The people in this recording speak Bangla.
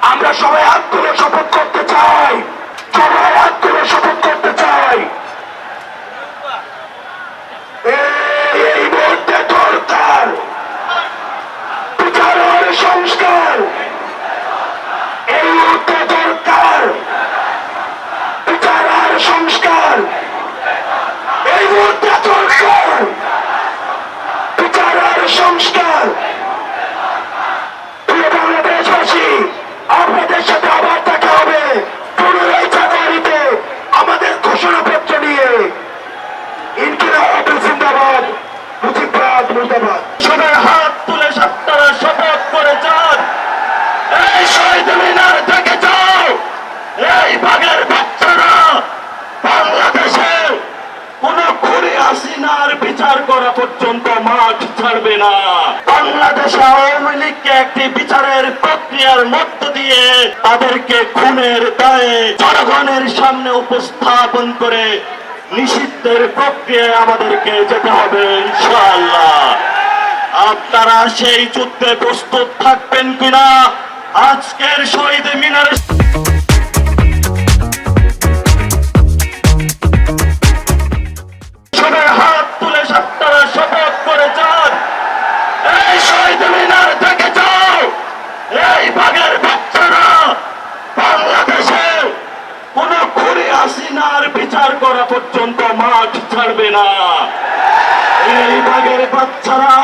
আমরা সবাই হাত তুলে শপথ করতে চাই, সবাই হাত তুলে শপথ করতে চাই। এই মুহূর্তে দরকার বিচারের সংস্কার, এই মুহূর্তে দরকার বিচারের সংস্কার, এই মুহূর্তে দরকার বিচারের সংস্কার। প্রিয় বাংলাদেশবাসী, আপনাদের সাথে আবার দেখা হবে 15 জানুয়ারিতে আমাদের ঘোষণাপত্র নিয়ে। ইনকিলাব জিন্দাবাদ, মুজিববাদ মুর্দাবাদ। সবাই হাত তুলে আপনারা শপথ করে যান, এই শহীদ মিনার থেকে যাও। এই বাঘের বাচ্চারা বাংলাদেশে কোন খুনি হাসিনার বিচার করা পর্যন্ত মাঠ ছাড়বে না। বাংলাদেশে আওয়ামী লীগকে একটি বিচারের প্রক্রিয়ার মধ্য দিয়ে তাদেরকে খুনের দায়ে জনগণের সামনে উপস্থাপন করে নিষিদ্ধের প্রক্রিয়ায় আমাদেরকে যেতে হবে ইনশাআল্লাহ। আপনারা সেই যুদ্ধে প্রস্তুত থাকবেন কিনা? আজকের শহীদ মিনারে সবাই হাত তুলে আপনারা শপথ করে যান, এই শহীদ মিনার থেকে যাও। এই বাঘের বাচ্চারা বাংলাদেশে কোন খুনি হাসিনার বিচার করা পর্যন্ত মাঠ ছাড়বে না। এই বাঘের বাচ্চারা